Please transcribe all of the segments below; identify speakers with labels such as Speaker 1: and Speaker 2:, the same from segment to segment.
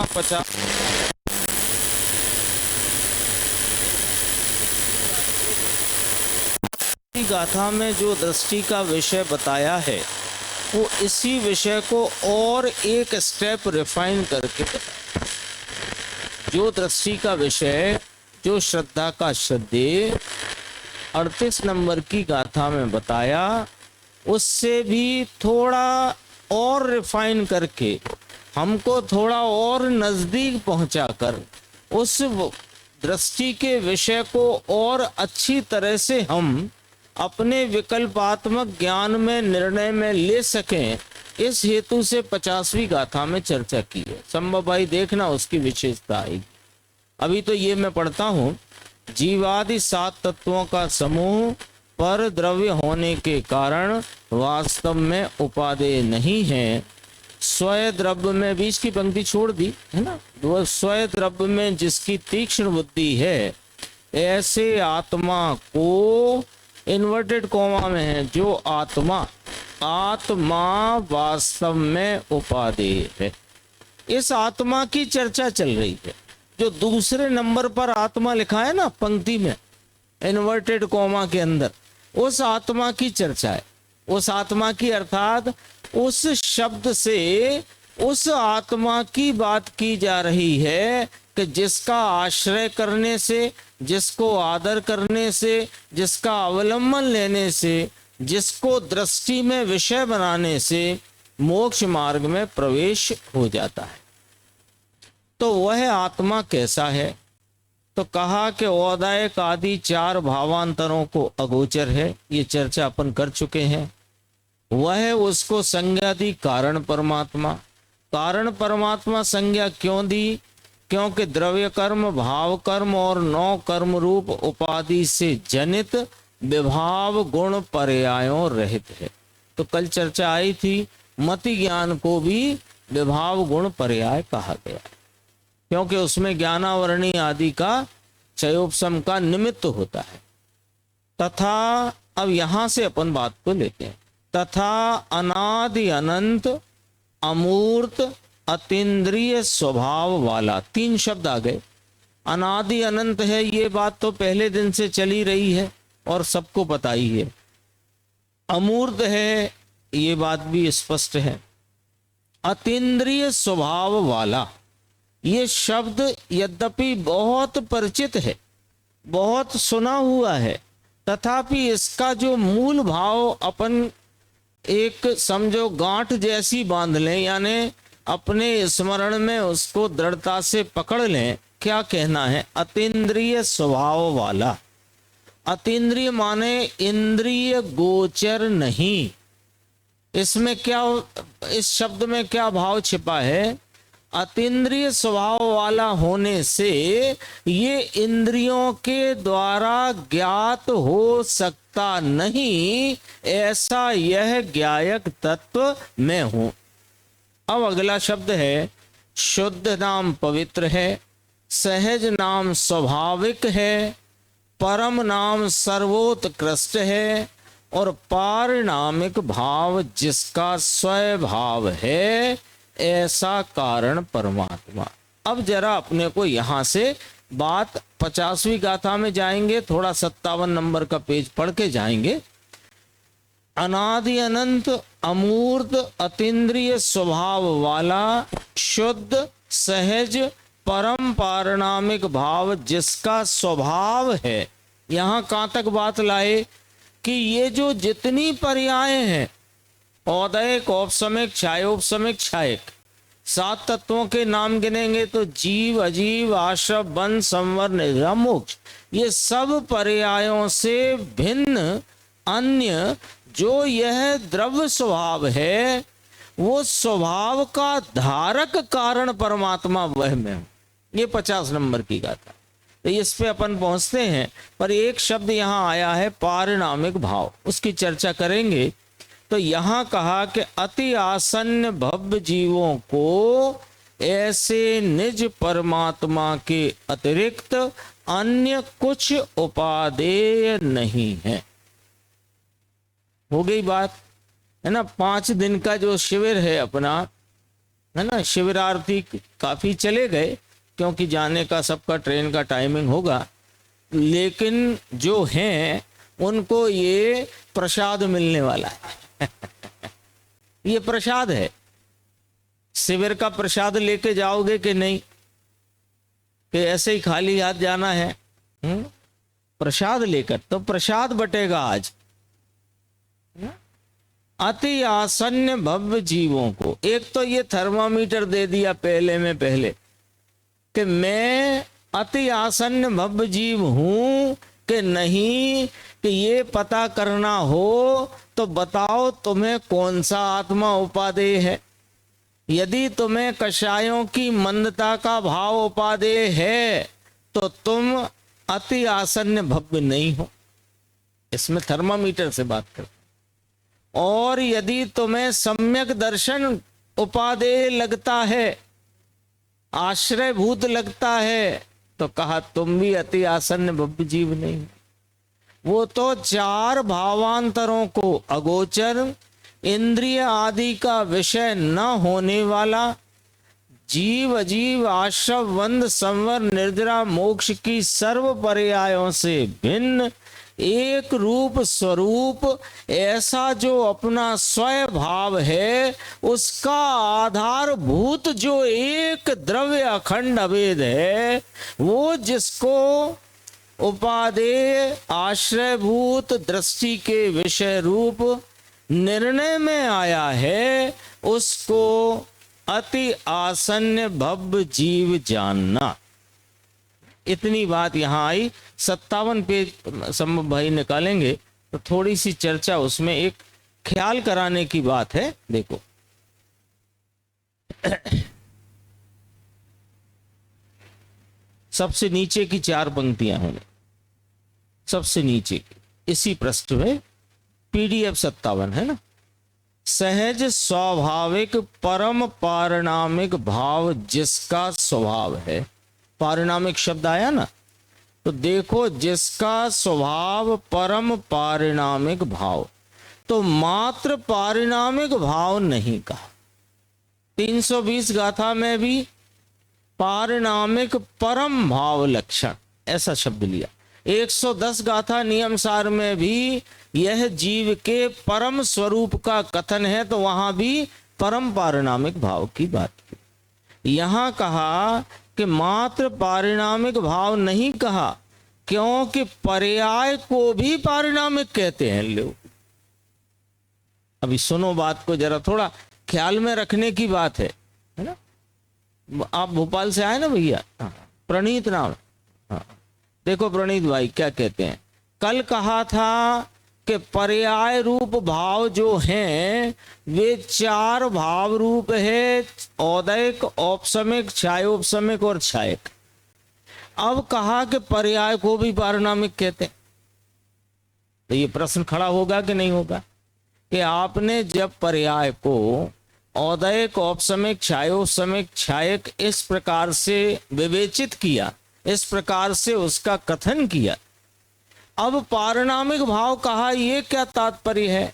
Speaker 1: यहाँ 50 गाथा में जो दृष्टि का विषय बताया है वो इसी विषय को और एक स्टेप रिफाइन करके जो दृष्टि का विषय जो श्रद्धा का श्रद्धेय 38 नंबर की गाथा में बताया उससे भी थोड़ा और रिफाइन करके हमको थोड़ा और नजदीक पहुंचाकर उस दृष्टि के विषय को और अच्छी तरह से हम अपने विकल्पात्मक ज्ञान में निर्णय में ले सकें, इस हेतु से 50वीं गाथा में चर्चा की है। संभव भाई देखना उसकी विशेषता आएगी। अभी तो ये मैं पढ़ता हूँ, जीवादि 7 तत्वों का समूह पर द्रव्य होने के कारण वास्तव में उपादेय नहीं है। स्वयं द्रव्य में, बीच की पंक्ति छोड़ दी है ना, वो स्वयं द्रव्य में जिसकी तीक्ष्ण बुद्धि है, ऐसे आत्मा को इन्वर्टेड कोमा में है, जो आत्मा वास्तव में उपादेय है। इस आत्मा की चर्चा चल रही है। जो दूसरे नंबर पर आत्मा लिखा है ना पंक्ति में इन्वर्टेड कोमा के अंदर, उस आत्मा की चर्चा है। उस आत्मा की अर्थात उस शब्द से उस आत्मा की बात की जा रही है कि जिसका आश्रय करने से, जिसको आदर करने से, जिसका अवलंबन लेने से, जिसको दृष्टि में विषय बनाने से मोक्ष मार्ग में प्रवेश हो जाता है। तो वह आत्मा कैसा है? तो कहा कि औदायक आदि 4 भावांतरों को अगोचर है, ये चर्चा अपन कर चुके हैं। वह उसको संज्ञा दी कारण परमात्मा। कारण परमात्मा संज्ञा क्यों दी? क्योंकि द्रव्य कर्म, भाव कर्म और 9 कर्म रूप उपाधि से जनित विभाव गुण पर्यायों रहित है। तो कल चर्चा आई थी, मति ज्ञान को भी विभाव गुण पर्याय कहा गया, क्योंकि उसमें ज्ञानावरणी आदि का चयोपशम का निमित्त होता है। तथा अब यहां से अपन बात को लेते हैं। तथा अनादि अनंत अमूर्त अतीन्द्रिय स्वभाव वाला, 3 शब्द आ गए। अनादि अनंत है, ये बात तो पहले दिन से चली रही है और सबको पता ही है। अमूर्त है, ये बात भी स्पष्ट है। अतीन्द्रिय स्वभाव वाला, ये शब्द यद्यपि बहुत परिचित है, बहुत सुना हुआ है, तथापि इसका जो मूल भाव अपन एक समझो गांठ जैसी बांध लें, यानी अपने स्मरण में उसको दृढ़ता से पकड़ लें। क्या कहना है? अतीन्द्रिय स्वभाव वाला। अतीन्द्रिय माने इंद्रिय गोचर नहीं। इसमें क्या, इस शब्द में क्या भाव छिपा है? अतीन्द्रिय स्वभाव वाला होने से ये इंद्रियों के द्वारा ज्ञात हो सकता नहीं, ऐसा यह ज्ञायक तत्व मैं हूं। अब अगला शब्द है, शुद्ध नाम पवित्र है, सहज नाम स्वाभाविक है, परम नाम सर्वोत्कृष्ट है और पारिणामिक भाव जिसका स्वभाव है, ऐसा कारण परमात्मा। अब जरा अपने को यहां से बात 50वीं गाथा में जाएंगे, थोड़ा 57 नंबर का पेज पढ़ के जाएंगे। अनादि अनंत अमूर्त अतीन्द्रिय स्वभाव वाला, शुद्ध सहज परम पारिणामिक भाव जिसका स्वभाव है। यहां कहां तक बात लाए कि ये जो जितनी पर्याय हैं, औदयिक, औपसमिक, छायोपसमिक, छायक, 7 तत्वों के नाम गिनेंगे तो जीव, अजीव, आश्रव, बंध, संवर, निद्रा, मोक्ष, ये सब पर्यायों से भिन्न अन्य जो यह द्रव्य स्वभाव है, वो स्वभाव का धारक कारण परमात्मा वह में हूं। ये 50 नंबर की गाथा। तो इस पे अपन पहुंचते हैं, पर एक शब्द यहां आया है पारिणामिक भाव, उसकी चर्चा करेंगे। तो यहां कहा कि अति आसन्न भव्य जीवों को ऐसे निज परमात्मा के अतिरिक्त अन्य कुछ उपादेय नहीं है। हो गई बात है ना। 5 दिन का जो शिविर है अपना, है ना। शिविरार्थी काफी चले गए क्योंकि जाने का सबका ट्रेन का टाइमिंग होगा, लेकिन जो हैं उनको ये प्रसाद मिलने वाला है। ये प्रसाद है। शिविर का प्रसाद लेके जाओगे कि नहीं, कि ऐसे ही खाली हाथ जाना है? प्रसाद लेकर, तो प्रसाद बटेगा आज। अति आसन्न भव्य जीवों को एक तो ये थर्मामीटर दे दिया पहले में पहले कि मैं अति आसन्न भव्य जीव हूं कि नहीं, कि ये पता करना हो तो बताओ तुम्हें कौन सा आत्मा उपादेय है। यदि तुम्हें कषायों की मंदता का भाव उपादेय है तो तुम अति आसन्न भव्य नहीं हो। इसमें थर्मामीटर से बात कर। और यदि तुम्हें सम्यक दर्शन उपादेय लगता है, आश्रयभूत लगता है, तो कहा तुम भी अति आसन्न भव्य जीव नहीं। वो तो चार भावांतरों को अगोचर, इंद्रिय आदि का विषय न होने वाला, जीव अजीव आश्रव वंद संवर निर्जरा मोक्ष की सर्व पर्यायों से भिन्न एक रूप स्वरूप, ऐसा जो अपना स्वयं भाव है, उसका आधारभूत जो एक द्रव्य अखंड अभेद है, वो जिसको उपादेय आश्रयभूत दृष्टि के विषय रूप निर्णय में आया है, उसको अति आसन्न भव्य जीव जानना। इतनी बात यहां आई। 57 पेज संभव भाई निकालेंगे तो थोड़ी सी चर्चा उसमें एक ख्याल कराने की बात है। देखो सबसे नीचे की 4 पंक्तियां हैं, सबसे नीचे की इसी पृष्ठ में PDF 57 है ना। सहज स्वाभाविक परम पारिणामिक भाव जिसका स्वभाव है। पारिणामिक शब्द आया ना, तो देखो जिसका स्वभाव परम पारिणामिक भाव, तो मात्र पारिणामिक भाव नहीं कहा। 320 गाथा में भी पारिणामिक परम भाव लक्षण ऐसा शब्द लिया। 110 गाथा नियम सार में भी यह जीव के परम स्वरूप का कथन है, तो वहां भी परम पारिणामिक भाव की बात की। यहां कहा कि मात्र पारिणामिक भाव नहीं कहा, क्योंकि पर्याय को भी पारिणामिक कहते हैं लोग। अभी सुनो बात को जरा, थोड़ा ख्याल में रखने की बात है ना। आप भोपाल से आए ना भैया, प्रणीत नाम। हाँ, देखो प्रणीत भाई क्या कहते हैं। कल कहा था कि पर्याय रूप भाव जो हैं वे 4 भाव रूप है, औदैक, औपसमिक, छायोपसमिक और छायक। अब कहा कि पर्याय को भी पारिणामिक कहते हैं, तो ये प्रश्न खड़ा होगा कि नहीं होगा कि आपने जब पर्याय को औदैक, औपसमिक, छायोपसमिक, छायक इस प्रकार से विवेचित किया, इस प्रकार से उसका कथन किया, अब पारिणामिक भाव कहा, ये क्या तात्पर्य है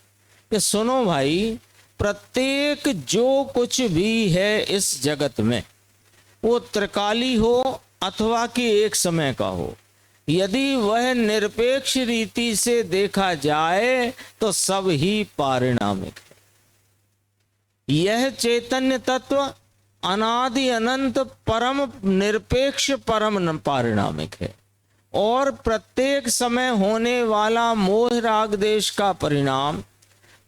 Speaker 1: कि सुनो भाई, प्रत्येक जो कुछ भी है इस जगत में, वो त्रिकाली हो अथवा कि एक समय का हो, यदि वह निरपेक्ष रीति से देखा जाए तो सब ही पारिणामिक है। यह चैतन्य तत्व अनादि अनंत परम निरपेक्ष परम पारिणामिक है, और प्रत्येक समय होने वाला मोह राग देश का परिणाम,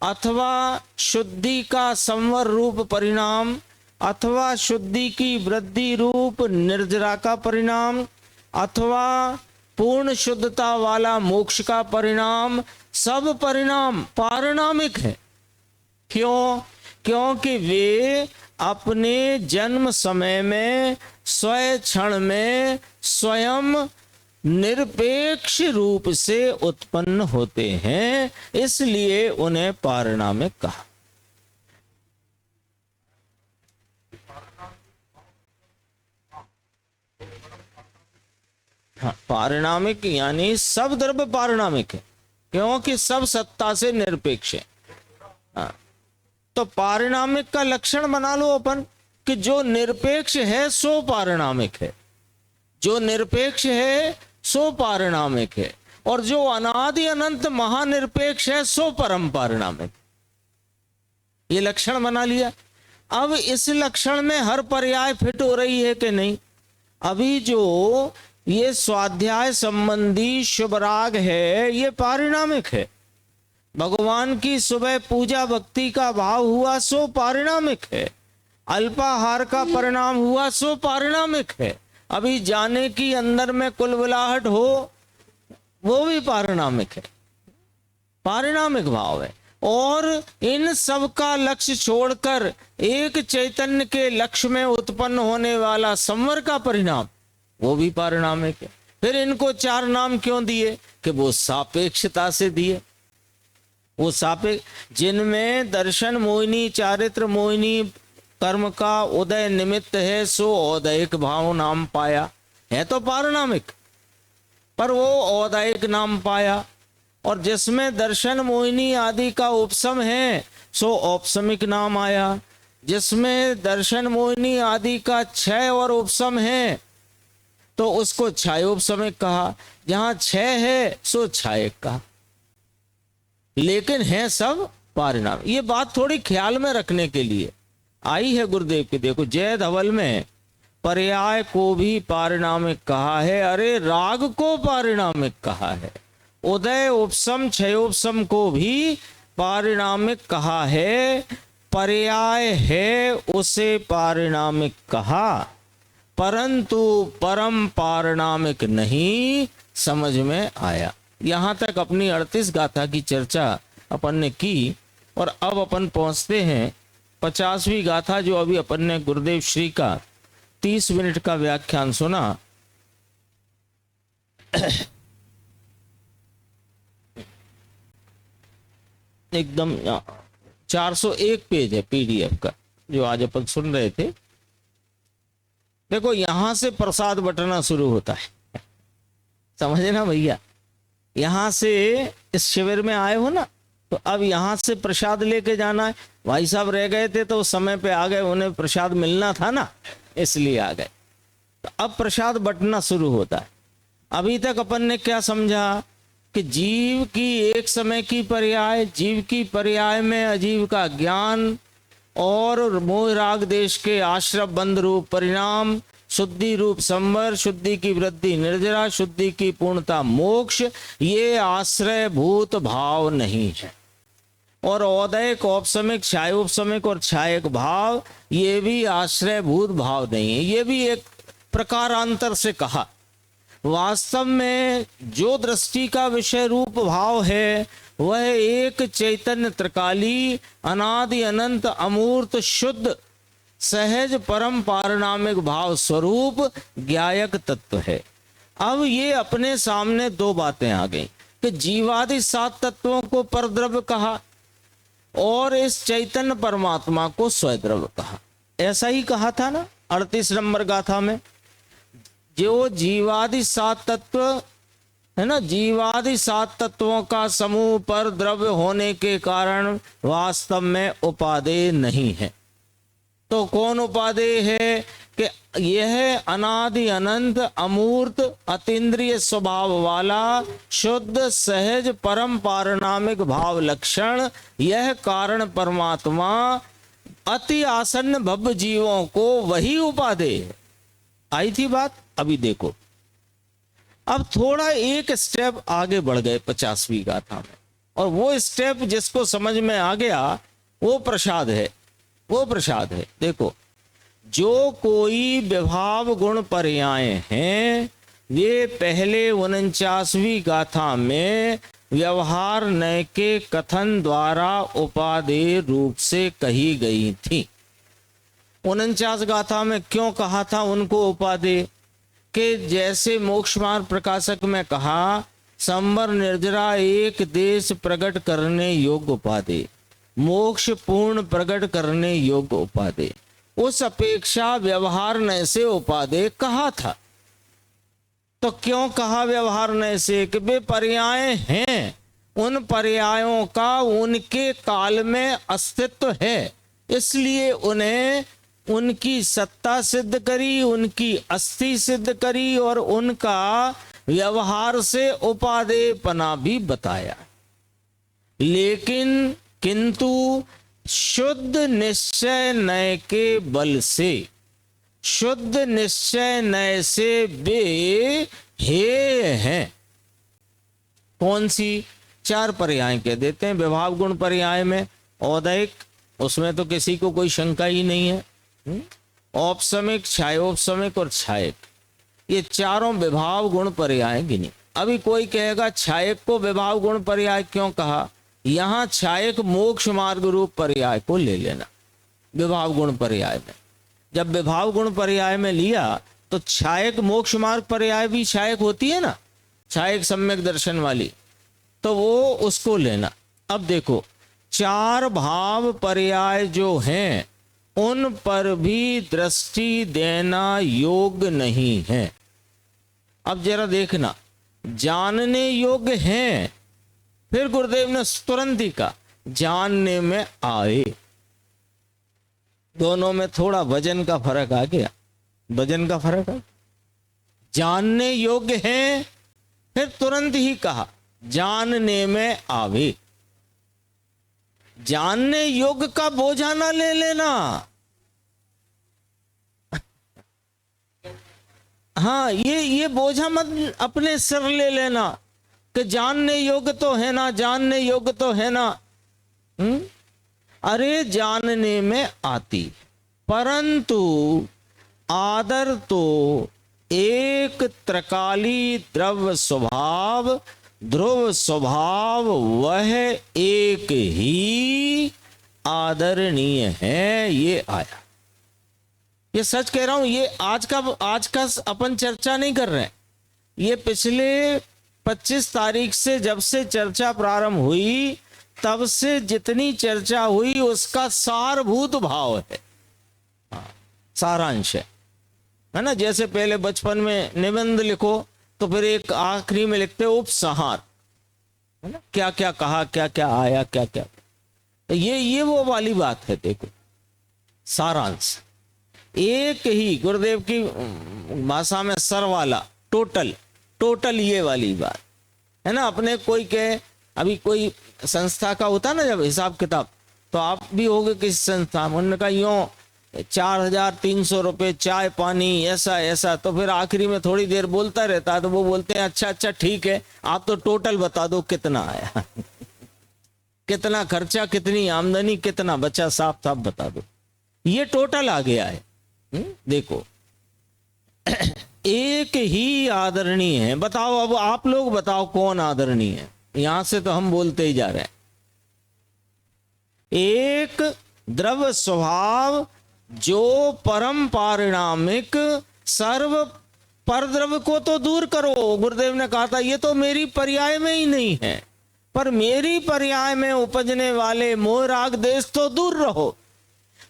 Speaker 1: अथवा शुद्धि का संवर रूप परिणाम, अथवा शुद्धि की वृद्धि रूप निर्जरा का परिणाम, अथवा पूर्ण शुद्धता वाला मोक्ष का परिणाम, सब परिणाम पारिणामिक है। क्यों? क्योंकि वे अपने जन्म समय में स्वयं क्षण में स्वयं निरपेक्ष रूप से उत्पन्न होते हैं, इसलिए उन्हें पारिणामिक कहा। हाँ, पारिणामिक यानी सब द्रव्य पारिणामिक है, क्योंकि सब सत्ता से निरपेक्ष है। हाँ, तो पारिणामिक का लक्षण बना लो अपन कि जो निरपेक्ष है सो पारिणामिक है, जो निरपेक्ष है सो पारिणामिक है, और जो अनादि अनंत महानिरपेक्ष है सो परम पारिणामिक। ये लक्षण बना लिया। अब इस लक्षण में हर पर्याय फिट हो रही है कि नहीं? अभी जो ये स्वाध्याय संबंधी शुभ राग है ये पारिणामिक है। भगवान की सुबह पूजा भक्ति का भाव हुआ सो पारिणामिक है। अल्पाहार का परिणाम हुआ सो पारिणामिक है। अभी जाने की अंदर में कुलबुलाहट हो वो भी पारिणामिक है, पारिणामिक भाव है। और इन सब का लक्ष्य छोड़कर एक चैतन्य के लक्ष्य में उत्पन्न होने वाला संवर का परिणाम वो भी पारिणामिक है। फिर इनको चार नाम क्यों दिए? कि वो सापेक्षता से दिए। वो सापेक्ष, जिनमें दर्शन मोहिनी चारित्र मोहिनी कर्म का उदय निमित्त है सो औदयिक भाव नाम पाया, है तो पारिणामिक पर वो औदयिक नाम पाया। और जिसमें दर्शन मोहिनी आदि का उपसम है सो औपसमिक नाम आया। जिसमें दर्शन मोहिनी आदि का क्षय और उपसम है तो उसको क्षयोपसमिक कहा। जहां क्षय है सो क्षयिक कहा, लेकिन है सब पारिणाम। ये बात थोड़ी ख्याल में रखने के लिए आई है गुरुदेव के। देखो जय धवल में पर्याय को भी पारिणामिक कहा है, अरे राग को पारिणामिक कहा है। उदय उपसम क्षयोपसम को भी पारिणामिक कहा है। पर्याय है उसे पारिणामिक कहा, परंतु परम पारिणामिक नहीं समझ में आया। यहां तक अपनी 38 गाथा की चर्चा अपन ने की और अब अपन पहुंचते हैं 50वीं गाथा, जो अभी अपन ने गुरुदेव श्री का 30 मिनट का व्याख्यान सुना। एकदम 401 पेज है पीडीएफ का जो आज अपन सुन रहे थे। देखो यहां से प्रसाद बटना शुरू होता है, समझे ना भैया। यहां से इस शिविर में आए हो ना, तो अब यहां से प्रसाद लेके जाना है। भाई साहब रह गए थे तो समय पे आ गए, उन्हें प्रसाद मिलना था ना, इसलिए आ गए। तो अब प्रसाद बटना शुरू होता है। अभी तक अपन ने क्या समझा कि जीव की एक समय की पर्याय, जीव की पर्याय में अजीव का ज्ञान और मोह राग देश के आश्रय बंध रूप परिणाम, शुद्धि रूप संवर, शुद्धि की वृद्धि निर्जरा, शुद्धि की पूर्णता मोक्ष, ये आश्रय भूत भाव नहीं है। और औदयिक औपसमिक क्षयोपसमिक और क्षायक भाव ये भी आश्रय भूत भाव नहीं है। ये भी एक प्रकारांतर से कहा। वास्तव में जो दृष्टि का विषय रूप भाव है वह एक चैतन्य त्रिकाली अनादि अनंत अमूर्त शुद्ध सहज परम पारिणामिक भाव स्वरूप ज्ञायक तत्व है। अब ये अपने सामने दो बातें आ गई कि जीवादि 7 तत्वों को परद्रव्य कहा और इस चैतन्य परमात्मा को स्वद्रव्य कहा। ऐसा ही कहा था ना 38 नंबर गाथा में। जो जीवादि 7 तत्व है ना, जीवादि 7 तत्वों का समूह पर द्रव्य होने के कारण वास्तव में उपादेय नहीं है। तो कौन उपादेय है कि यह अनादि अनंत अमूर्त अतीन्द्रिय स्वभाव वाला शुद्ध सहज परम पारिणामिक भाव लक्षण, यह कारण परमात्मा अति आसन्न भव जीवों को वही उपादेय है। आई थी बात। अभी देखो, अब थोड़ा एक स्टेप आगे बढ़ गए 50वीं गाथा में, और वो स्टेप जिसको समझ में आ गया वो प्रसाद है, वो प्रसाद है। देखो, जो कोई विभाव गुण पर्याय हैं वे पहले 49वीं गाथा में व्यवहार नय के कथन द्वारा उपादेय रूप से कही गई थी। 49 गाथा में क्यों कहा था उनको उपादेय? कि जैसे मोक्ष मार्ग प्रकाशक में कहा, संवर निर्जरा एक देश प्रकट करने योग्य उपादेय, मोक्ष पूर्ण प्रकट करने योग्य उपादेय, उस अपेक्षा व्यवहार नय से उपादेय कहा था। तो क्यों कहा व्यवहार नय से? कि वे पर्याय हैं, उन पर्यायों का उनके काल में अस्तित्व है, इसलिए उन्हें उनकी सत्ता सिद्ध करी, उनकी अस्थि सिद्ध करी और उनका व्यवहार से उपादेयपना भी बताया। लेकिन किंतु शुद्ध निश्चय नय के बल से, शुद्ध निश्चय नय से वे हेय हैं। कौन सी? 4 पर्याय कह देते हैं। विभाव गुण पर्याय में औदयिक, उसमें तो किसी को कोई शंका ही नहीं है। औपसमिक, छायोपसमिक और छायक, ये चारों विभाव गुण पर्याय गिनी। अभी कोई कहेगा छायक को विभाव गुण पर्याय क्यों कहा? यहां छायक मोक्ष मार्ग रूप पर्याय को ले लेना विभाव गुण पर्याय में। जब विभाव गुण पर्याय में लिया तो छायक मोक्ष मार्ग पर्याय भी छायक होती है ना, छायक सम्यक दर्शन वाली, तो वो उसको लेना। अब देखो 4 भाव पर्याय जो हैं उन पर भी दृष्टि देना योग्य नहीं है। अब जरा देखना, जानने योग्य हैं, फिर गुरुदेव ने तुरंत ही कहा जानने में आए। दोनों में थोड़ा वजन का फर्क आ गया, वजन का फर्क है। जानने योग्य हैं, फिर तुरंत ही कहा जानने में आवे। जानने योग्य का बोझा ना ले लेना। हाँ, ये बोझा मत अपने सिर ले लेना कि जानने योग्य तो है ना, जानने योग्य तो है ना। अरे जानने में आती, परंतु आदर तो एक त्रिकाली द्रव्य स्वभाव, ध्रुव स्वभाव वह एक ही आदरणीय है। ये आया, ये सच कह रहा हूं। ये आज का अपन चर्चा नहीं कर रहे हैं। ये पिछले 25 तारीख से जब से चर्चा प्रारंभ हुई तब से जितनी चर्चा हुई उसका सारभूत भाव है, सारांश है ना। जैसे पहले बचपन में निबंध लिखो तो फिर एक आखिरी में लिखते उपसंहार, है ना, क्या क्या कहा, क्या क्या आया, क्या क्या। तो ये वो वाली बात है। देखो सारांश एक ही, गुरुदेव की भाषा में सर वाला, टोटल ये वाली बात है ना। अपने कोई कहे, अभी कोई संस्था का होता ना जब हिसाब किताब, तो आप भी होगे किसी संस्था में, उन्होंने कहा यूं 4300 रुपये चाय पानी ऐसा ऐसा, तो फिर आखिरी में थोड़ी देर बोलता रहता है तो वो बोलते हैं अच्छा ठीक है, आप तो टोटल बता दो कितना आया कितना खर्चा, कितनी आमदनी, कितना बचा, साफ साफ बता दो। ये टोटल आ गया है। देखो एक ही आदरणीय है। बताओ, अब आप लोग बताओ कौन आदरणीय है? यहां से तो हम बोलते ही जा रहे हैं। एक द्रव्य स्वभाव जो परम पारिणामिक, सर्व पर द्रव्य को तो दूर करो। गुरुदेव ने कहा था ये तो मेरी पर्याय में ही नहीं है, पर मेरी पर्याय में उपजने वाले मोह राग देश तो दूर रहो।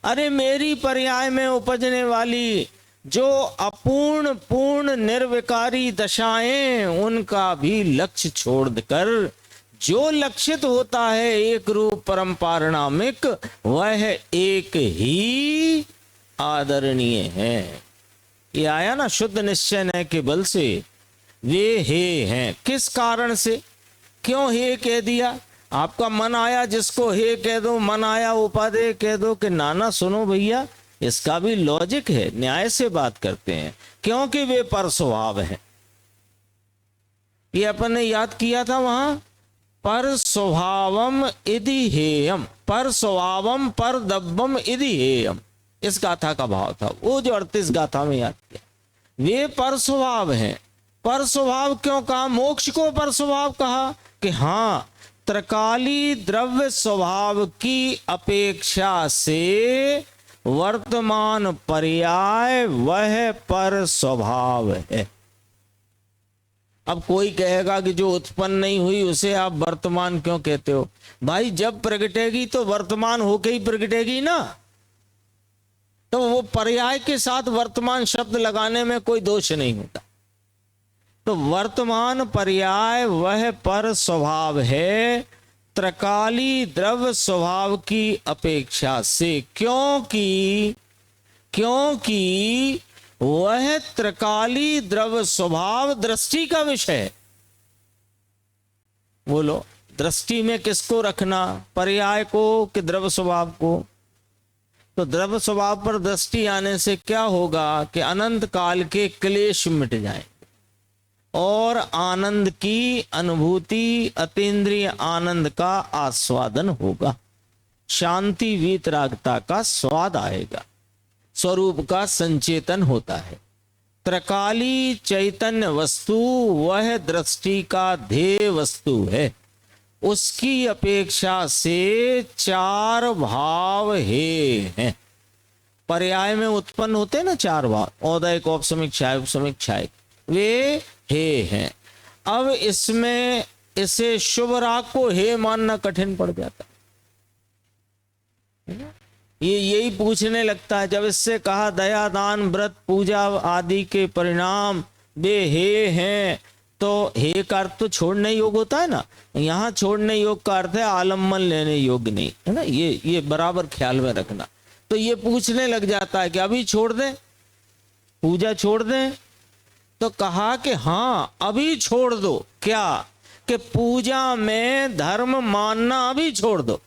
Speaker 1: अरे मेरी पर्याय में उपजने वाली जो अपूर्ण पूर्ण निर्विकारी दशाएं, उनका भी लक्ष्य छोड़कर जो लक्षित होता है एक रूप परम पारिणामिक, वह एक ही आदरणीय है। ये आया ना, शुद्ध निश्चय नय के बल से वे हे हैं। किस कारण से, क्यों हे कह दिया? आपका मन आया जिसको हे कह दो, मन आया उपादेय कह दो कि नाना सुनो भैया, इसका भी लॉजिक है, न्याय से बात करते हैं। क्योंकि वे पर स्वभाव है। ये अपन ने याद किया था वहां, पर स्वभावम इति हेयम, पर स्वभावम पर दब्बम इति हेयम, इस गाथा का भाव था वो जो 38 गाथा में याद किया। वे पर स्वभाव हैं। पर स्वभाव क्यों कहा? मोक्ष को पर स्वभाव कहा कि हाँ, त्रिकाली द्रव्य स्वभाव की अपेक्षा से वर्तमान पर्याय वह पर स्वभाव है। अब कोई कहेगा कि जो उत्पन्न नहीं हुई उसे आप वर्तमान क्यों कहते हो? भाई जब प्रगटेगी तो वर्तमान होके ही प्रगटेगी ना, तो वो पर्याय के साथ वर्तमान शब्द लगाने में कोई दोष नहीं होता। तो वर्तमान पर्याय वह पर स्वभाव है त्रिकाली द्रव्य स्वभाव की अपेक्षा से, क्योंकि क्योंकि वह त्रिकाली द्रव्य स्वभाव दृष्टि का विषय है। बोलो, दृष्टि में किसको रखना, पर्याय को कि द्रव्य स्वभाव को? तो द्रव्य स्वभाव पर दृष्टि आने से क्या होगा कि अनंत काल के क्लेश मिट जाए और आनंद की अनुभूति, अतीन्द्रिय आनंद का आस्वादन होगा, शांति वीतरागता का स्वाद आएगा, स्वरूप का संचेतन होता है। त्रिकाली चैतन्य वस्तु वह दृष्टि का ध्येय वस्तु है। उसकी अपेक्षा से चार भाव हे हैं। पर्याय में उत्पन्न होते ना चार भाव, औदयिक, औपसमिक, छायक, उपसमिक, छायक, वे हे हैं। अब इसमें इसे शुभ राग को हे मानना कठिन पड़ जाता है। ये यही पूछने लगता है जब इससे कहा दया, दान, व्रत, पूजा आदि के परिणाम वे हे हैं, तो हे का अर्थ तो छोड़ने योग्य होता है ना। यहाँ छोड़ने योग्य का अर्थ है आलम्बन लेने योग्य नहीं, है ना। ये बराबर ख्याल में रखना। तो ये पूछने लग जाता है कि अभी छोड़ दें, पूजा छोड़ दें? तो कहा कि हाँ अभी छोड़ दो। क्या? कि पूजा में धर्म मानना अभी छोड़ दो।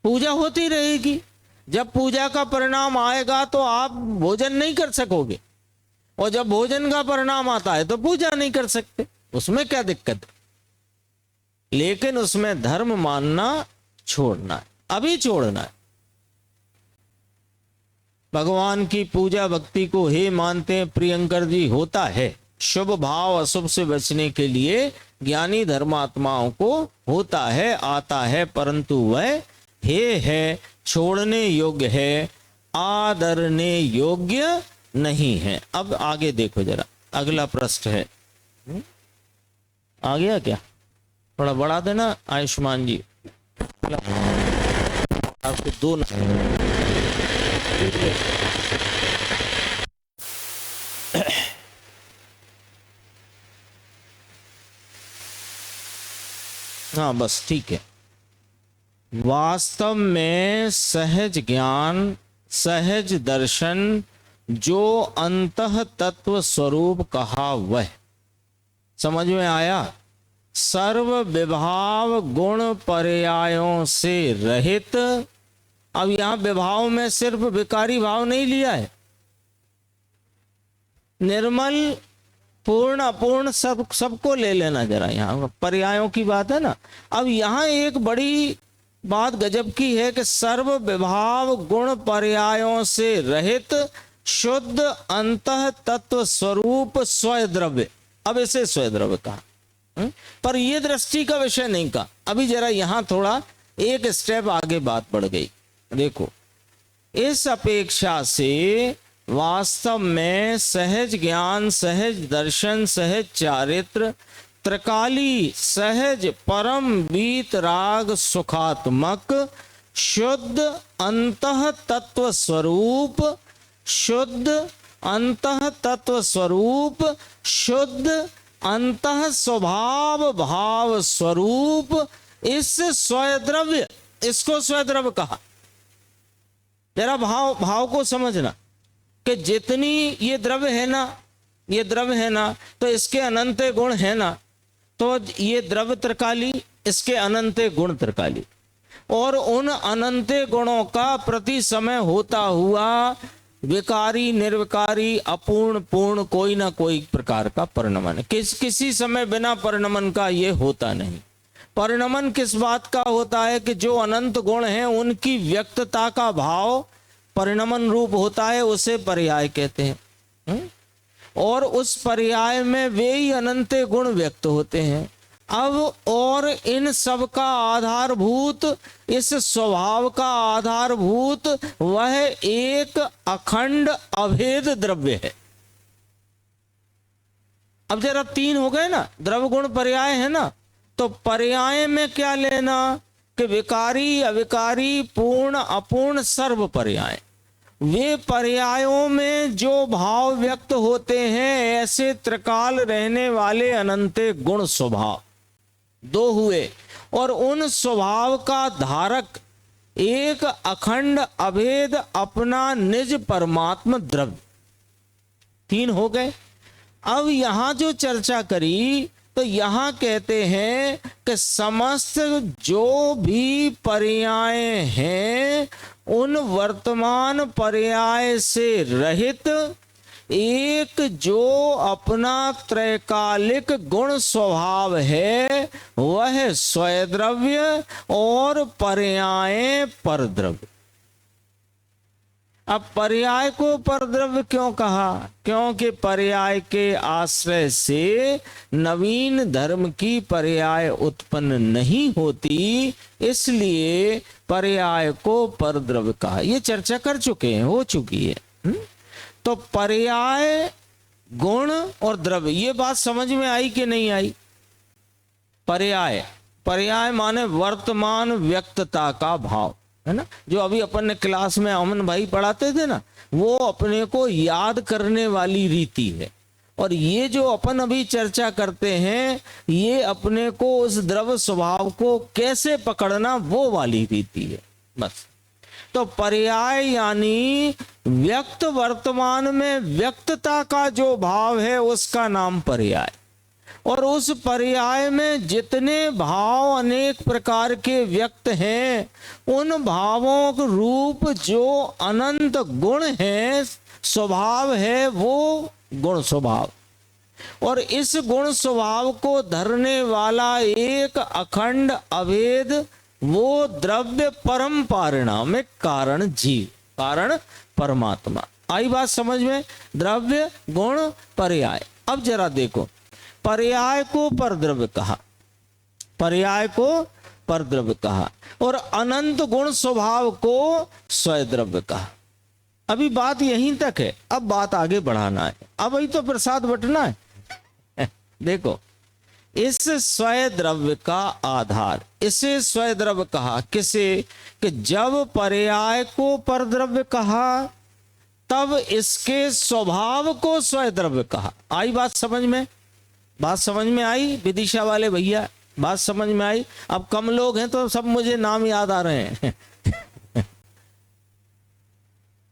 Speaker 1: पूजा होती रहेगी, जब पूजा का परिणाम आएगा तो आप भोजन नहीं कर सकोगे, और जब भोजन का परिणाम आता है तो पूजा नहीं कर सकते। उसमें क्या दिक्कत है? लेकिन उसमें धर्म मानना छोड़ना है, अभी छोड़ना है। भगवान की पूजा भक्ति को हे मानते हैं प्रियंकर जी, होता है। शुभ भाव अशुभ से बचने के लिए ज्ञानी धर्मात्माओं को होता है, आता है, परंतु वह हे है, छोड़ने योग्य है, आदरने योग्य नहीं है। अब आगे देखो जरा, अगला प्रश्न है। आ गया क्या? थोड़ा बढ़ा देना आयुष्मान जी, आपको दो हाँ बस ठीक है। वास्तव में सहज ज्ञान, सहज दर्शन जो अंतः तत्व स्वरूप कहा वह समझ में आया। सर्व विभाव गुण पर्यायों से रहित। अब यहां विभाव में सिर्फ विकारी भाव नहीं लिया है, निर्मल, पूर्ण, अपूर्ण सबको ले लेना जरा। यहाँ पर्यायों की बात है ना। अब यहाँ एक बड़ी बात गजब की है कि सर्व विभाव गुण पर्यायों से रहित शुद्ध अंतः तत्व स्वरूप स्वयद्रव्य। अब इसे स्वयद्रव्य कहा, पर यह दृष्टि का विषय नहीं कहा। अभी जरा यहां थोड़ा एक स्टेप आगे बात बढ़ गई। देखो, इस अपेक्षा से वास्तव में सहज ज्ञान, सहज दर्शन, सहज चारित्र, त्रिकाली सहज परम वीत राग सुखात्मक शुद्ध अंतः तत्व स्वरूप, शुद्ध अंतः तत्व स्वरूप, शुद्ध अंतः स्वभाव भाव स्वरूप, इस स्वयद्रव्य, इसको स्वयद्रव्य कहा। जरा भाव को समझना कि जितनी ये द्रव्य है ना, ये द्रव्य है ना, तो इसके अनंत गुण है ना, तो ये द्रव्य त्रिकाली, इसके अनंत गुण त्रिकाली, और उन अनंत गुणों का प्रति समय होता हुआ विकारी, निर्विकारी, अपूर्ण, पूर्ण कोई ना कोई प्रकार का परिणमन। किसी समय बिना परिणमन का ये होता नहीं। परिणमन किस बात का होता है कि जो अनंत गुण हैं उनकी व्यक्तता का भाव परिणमन रूप होता है, उसे पर्याय कहते हैं। और उस पर्याय में वे ही अनंत गुण व्यक्त होते हैं। अब और इन सब का आधारभूत, इस स्वभाव का आधारभूत वह एक अखंड अभेद द्रव्य है। अब जरा तीन हो गए ना, द्रव्य गुण पर्याय है ना, तो पर्याय में क्या लेना कि विकारी, अविकारी, पूर्ण, अपूर्ण, सर्व पर्याय। वे पर्यायों में जो भाव व्यक्त होते हैं, ऐसे त्रिकाल रहने वाले अनंत गुण स्वभाव दो हुए, और उन स्वभाव का धारक एक अखंड अभेद अपना निज परमात्म द्रव्य। 3 हो गए। अब यहां जो चर्चा करी तो यहां कहते हैं कि समस्त जो भी पर्याय हैं उन वर्तमान पर्याय से रहित एक जो अपना त्रैकालिक गुण स्वभाव है वह स्वयद्रव्य और पर्याय परद्रव्य। अब पर्याय को परद्रव्य क्यों कहा? क्योंकि पर्याय के आश्रय से नवीन धर्म की पर्याय उत्पन्न नहीं होती, इसलिए पर्याय को परद्रव्य कहा। ये चर्चा कर चुके हैं, हो चुकी है। तो पर्याय, गुण और द्रव्य, ये बात समझ में आई कि नहीं आई? पर्याय, पर्याय माने वर्तमान व्यक्तता का भाव, है ना। जो अभी अपन ने क्लास में अमन भाई पढ़ाते थे ना, वो अपने को याद करने वाली रीति है। और ये जो अपन अभी चर्चा करते हैं ये अपने को उस द्रव्य स्वभाव को कैसे पकड़ना वो वाली रीति है बस। तो पर्याय यानी व्यक्त, वर्तमान में व्यक्तता का जो भाव है उसका नाम पर्याय। और उस पर्याय में जितने भाव अनेक प्रकार के व्यक्त हैं उन भावों के रूप जो अनंत गुण है, स्वभाव है, वो गुण स्वभाव। और इस गुण स्वभाव को धरने वाला एक अखंड अभेद वो द्रव्य परम पारिणामिक कारण जीव, कारण परमात्मा। आई बात समझ में? द्रव्य, गुण, पर्याय। अब जरा देखो, पर्याय को परद्रव्य कहा, पर्याय को परद्रव्य कहा, और अनंत गुण स्वभाव को स्वयद्रव्य कहा। अभी बात यहीं तक है, अब बात आगे बढ़ाना है। अब ही तो प्रसाद बंटना है। देखो, इस स्वयद्रव्य का आधार, इसे स्वयद्रव्य कहा किसे? कि जब पर्याय को परद्रव्य कहा तब इसके स्वभाव को स्वयद्रव्य कहा। आई बात समझ में? बात समझ में आई विदिशा वाले भैया? बात समझ में आई? अब कम लोग हैं तो सब मुझे नाम याद आ रहे हैं।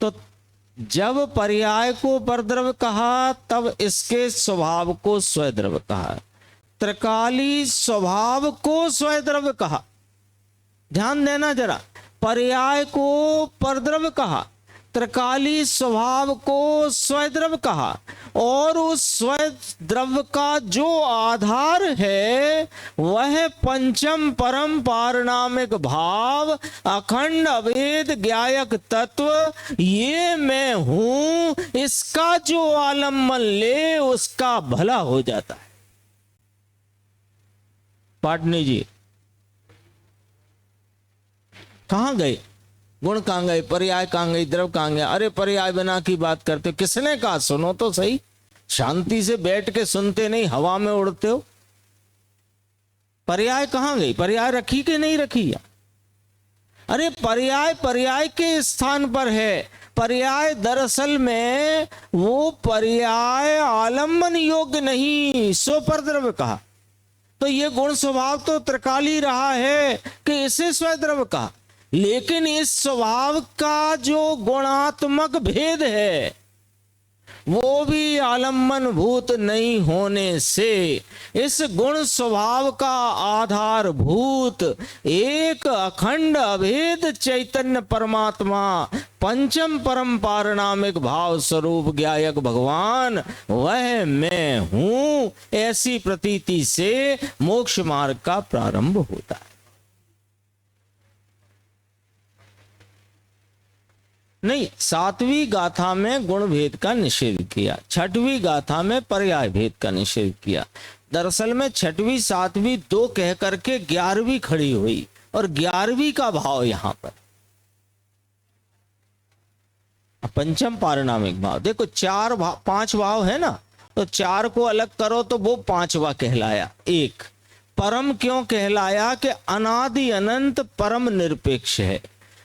Speaker 1: तो जब पर्याय को परद्रव्य कहा तब इसके स्वभाव को स्वयद्रव्य कहा, त्रिकाली स्वभाव को स्वयद्रव्य कहा। ध्यान देना जरा, पर्याय को परद्रव्य कहा, त्रिकाली स्वभाव को स्वयद्रव्य कहा, और उस स्वयद्रव्य का जो आधार है वह पंचम परम पारिणामिक भाव, अखंड अभेद ज्ञायक तत्व, ये मैं हूं, इसका जो आलम्बन ले उसका भला हो जाता है। पाटनी जी कहां गए? गुण कहां गए? पर्याय कहां गई? द्रव्य कहां गया? अरे पर्याय बिना की बात करते हो। किसने कहा? सुनो तो सही, शांति से बैठ के सुनते नहीं, हवा में उड़ते हो। पर्याय कहां गई? पर्याय रखी कि नहीं रखी? अरे पर्याय पर्याय के स्थान पर है। पर्याय दरअसल में वो पर्याय आलम्बन योग्य नहीं, सो परद्रव्य कहा। तो ये गुण स्वभाव तो त्रिकाली रहा है कि इसे स्वयद्रव्य कहा, लेकिन इस स्वभाव का जो गुणात्मक भेद है वो भी आलम्बन भूत नहीं होने से इस गुण स्वभाव का आधारभूत एक अखंड अभेद चैतन्य परमात्मा, पंचम परम पारिणामिक भाव स्वरूप ज्ञायक भगवान वह मैं हूं, ऐसी प्रतीति से मोक्ष मार्ग का प्रारंभ होता है। नहीं, 7वीं गाथा में गुण भेद का निषेध किया, 6वीं गाथा में पर्याय भेद का निषेध किया। दरअसल में 6वीं 7वीं 2 कह करके 11वीं खड़ी हुई, और 11वीं का भाव यहां पर पंचम पारिणामिक भाव। देखो 4 भाव, 5 भाव है ना, तो 4 को अलग करो तो वो 5वां कहलाया। एक परम क्यों कहलाया? कि अनादि अनंत परम निरपेक्ष है,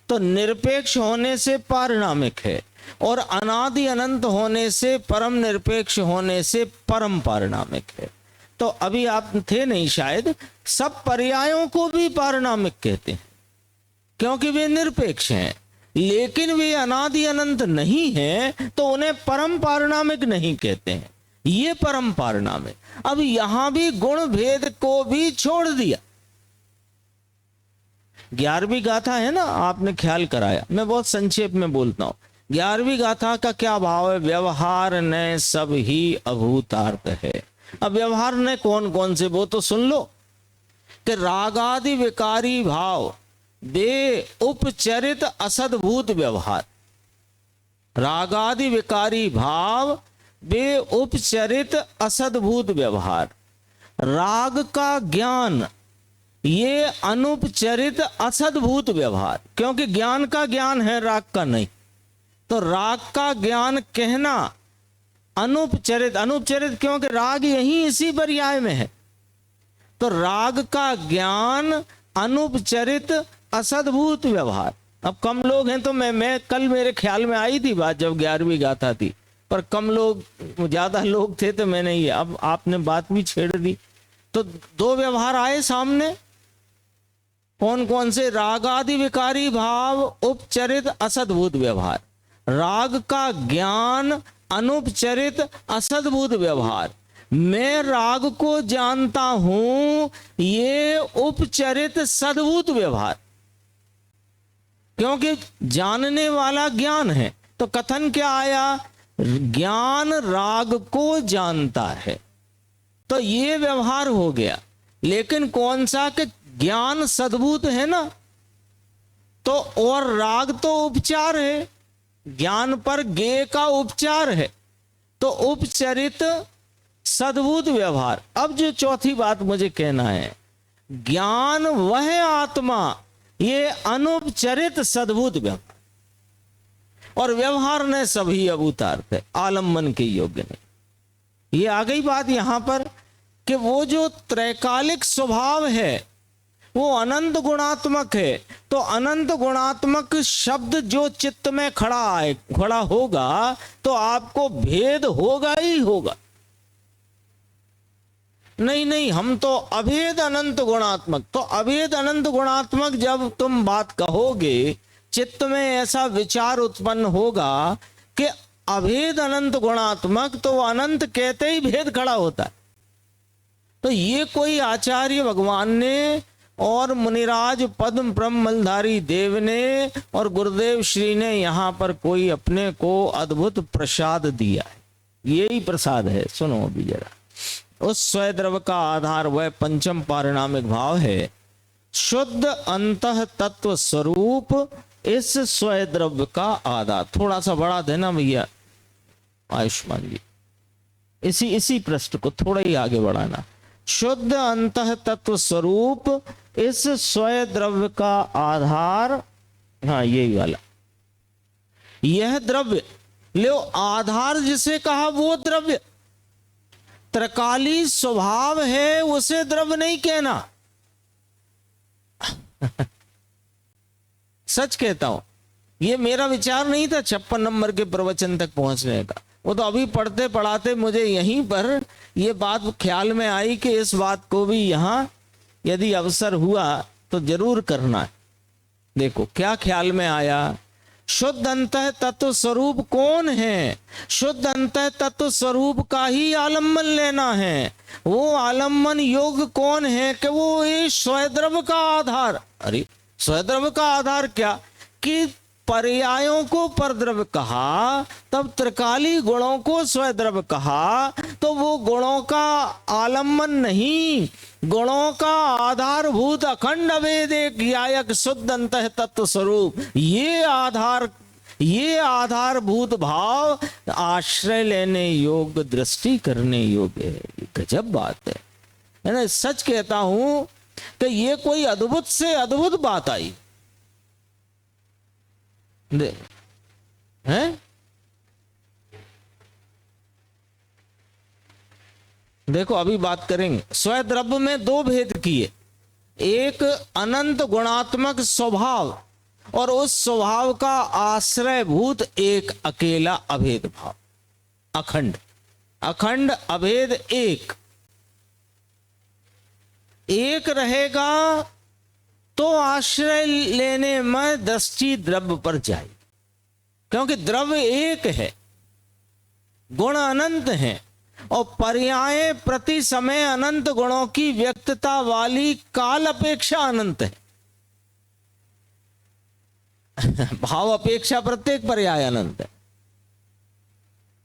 Speaker 1: तो निरपेक्ष होने से पारिणामिक है, और अनादि अनंत होने से, परम निरपेक्ष होने से परम पारिणामिक है। तो अभी आप थे नहीं शायद, सब पर्यायों को भी पारिणामिक कहते हैं। क्योंकि वे निरपेक्ष हैं, लेकिन वे अनादि अनंत नहीं हैं, तो उन्हें परम पारिणामिक नहीं कहते हैं, ये परम पारिणामिक। अब यहां भी गुण भेद को भी छोड़ दिया। 11वीं गाथा है ना, आपने ख्याल कराया, मैं बहुत संक्षेप में बोलता हूं। 11वीं गाथा का क्या भाव है? व्यवहार ने सब ही अभूतार्थ है। अब व्यवहार ने कौन कौन से, वो तो सुन लो कि रागादि विकारी भाव, वे उपचरित असद्भूत व्यवहार। रागादि विकारी भाव, वे उपचरित असद्भूत व्यवहार। राग का ज्ञान, ये अनुपचरित असद्भूत व्यवहार, क्योंकि ज्ञान का ज्ञान है, राग का नहीं। तो राग का ज्ञान कहना अनुपचरित, अनुपचरित क्योंकि राग यही इसी पर्याय में है। तो राग का ज्ञान अनुपचरित असद्भूत व्यवहार। अब कम लोग हैं तो मैं कल मेरे ख्याल में आई थी बात जब 11वीं गाथा थी, पर कम लोग, ज्यादा लोग थे तो मैंने ये, अब आपने बात भी छेड़ दी। तो दो व्यवहार आए सामने, कौन कौन से? रागादि विकारी भाव, उपचरित असद्भूत व्यवहार। राग का ज्ञान अनुपचरित असद्भूत व्यवहार। मैं राग को जानता हूं, ये उपचरित सद्भूत व्यवहार, क्योंकि जानने वाला ज्ञान है। तो कथन क्या आया? ज्ञान राग को जानता है, तो ये व्यवहार हो गया। लेकिन कौन सा? कि ज्ञान सद्भूत है ना, तो और राग तो उपचार है, ज्ञान पर गे का उपचार है, तो उपचरित सद्भूत व्यवहार। अब जो चौथी बात मुझे कहना है, ज्ञान वह आत्मा, ये अनुपचरित सद्भूत व्यवहार, और व्यवहार ने सभी अभूतार्थ है, आलम्बन के योग्य नहीं। ये आ गई बात यहां पर कि वो जो त्रैकालिक स्वभाव है वो अनंत गुणात्मक है। तो अनंत गुणात्मक शब्द जो चित्त में खड़ा होगा तो आपको भेद होगा ही होगा। नहीं, हम तो अभेद अनंत गुणात्मक, तो अभेद अनंत गुणात्मक जब तुम बात कहोगे, चित्त में ऐसा विचार उत्पन्न होगा कि अभेद अनंत गुणात्मक, तो अनंत कहते ही भेद खड़ा होता है। तो ये कोई आचार्य भगवान ने और मुनिराज पद्म ब्रह्मधारी देव ने और गुरुदेव श्री ने यहां पर कोई अपने को अद्भुत प्रसाद दिया है। यही प्रसाद है, सुनो अभी जरा। उस स्वद्रव का आधार वह पंचम पारिणामिक भाव है, शुद्ध अंतः तत्व स्वरूप इस स्वद्रव्य का आधार। थोड़ा सा बढ़ा देना भैया आयुष्मान जी, इसी पृष्ठ को थोड़ा ही आगे बढ़ाना। शुद्ध अंतः तत्व स्वरूप इस स्वद्रव्य का आधार, हाँ यही वाला, यह द्रव्य लो, आधार जिसे कहा वो द्रव्य। त्रिकाली स्वभाव है, उसे द्रव्य नहीं कहना। सच कहता हूं, ये मेरा विचार नहीं था 56 नंबर के प्रवचन तक पहुंचने का। वो तो अभी पढ़ते पढ़ाते मुझे यहीं पर ये बात ख्याल में आई कि इस बात को भी यहां यदि अवसर हुआ तो जरूर करना है। देखो क्या ख्याल में आया, शुद्ध अंतः तत्व स्वरूप कौन है? शुद्ध अंतः तत्व स्वरूप का ही आलम्बन लेना है। वो आलम्बन योग कौन है? कि वो इस स्वद्रव्य का आधार। अरे स्वद्रव्य का आधार क्या? कि पर्यायों को परद्रव्य कहा, तब त्रिकाली गुणों को स्वद्रव्य कहा, तो वो गुणों का आलम्बन नहीं, गुणों का आधारभूत अखंड अभेद एक यायक शुद्ध अंतः तत्व स्वरूप, ये आधारभूत भाव आश्रय लेने योग्य, दृष्टि करने योग्य है। गजब बात है ना। सच कहता हूं कि ये कोई अद्भुत से अद्भुत बात आई है। देखो अभी बात करेंगे। स्वद्रव्य में दो भेद किए, एक अनंत गुणात्मक स्वभाव और उस स्वभाव का आश्रयभूत एक अकेला अभेद भाव, अखंड अभेद एक रहेगा तो आश्रय लेने में दृष्टि द्रव्य पर जाए, क्योंकि द्रव्य एक है, गुण अनंत हैं और पर्याय प्रति समय अनंत गुणों की व्यक्तता वाली काल अपेक्षा अनंत है। भाव अपेक्षा प्रत्येक पर्याय अनंत है।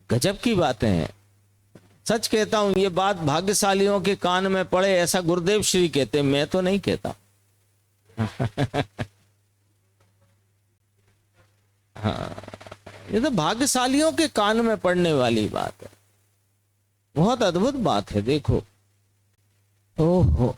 Speaker 1: गजब की बातें हैं। सच कहता हूं, ये बात भाग्यशालियों के कान में पड़े, ऐसा गुरुदेव श्री कहते, मैं तो नहीं कहता। हाँ, ये तो भाग्यशालियों के कान में पड़ने वाली बात है। बहुत अद्भुत बात है। देखो, ओहो,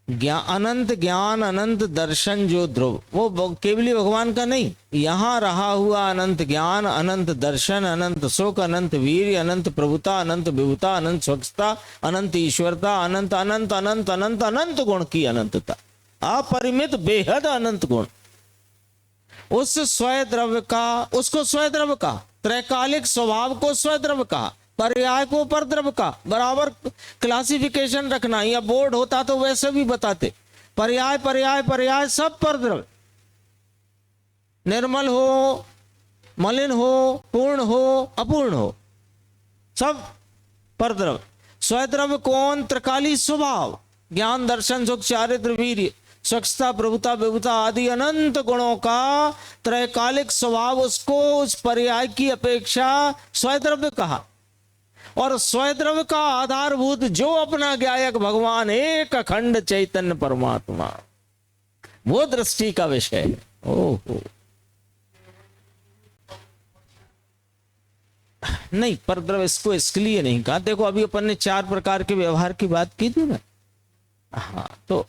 Speaker 1: अनंत ज्ञान अनंत दर्शन जो ध्रुव, वो केवली भगवान का नहीं, यहां रहा हुआ अनंत ज्ञान अनंत दर्शन अनंत सुख अनंत वीर अनंत प्रभुता अनंत विभुता अनंत स्वच्छता अनंत ईश्वरता अनंत अनंत अनंत अनंत अनंत गुण की अनंतता, अपरिमित बेहद अनंत गुण, उस स्वय द्रव्य का, उसको स्वय द्रव्य का, त्रैकालिक स्वभाव को स्वय द्रव्य का, पर्याय को पर द्रव्य का। बराबर क्लासिफिकेशन रखना, या बोर्ड होता तो वैसे भी बताते, पर्याय पर्याय पर्याय सब पर द्रव्य, निर्मल हो मलिन हो पूर्ण हो अपूर्ण हो सब पर द्रव्य। स्वय द्रव्य कौन? त्रिकाली स्वभाव, ज्ञान दर्शन सुख चारित्र वीर्य स्वच्छता प्रभुता विभुता आदि अनंत गुणों का त्रैकालिक स्वभाव, उसको उस पर्याय की अपेक्षा स्वय द्रव्य कहा। और स्वय द्रव्य का आधारभूत जो अपना ज्ञायक भगवान एक अखंड चैतन्य परमात्मा, वो दृष्टि का विषय है। ओहो, नहीं पर द्रव्य इसको इसके लिए नहीं कहा। देखो, अभी अपन ने 4 प्रकार के व्यवहार की बात की थी ना, हाँ, तो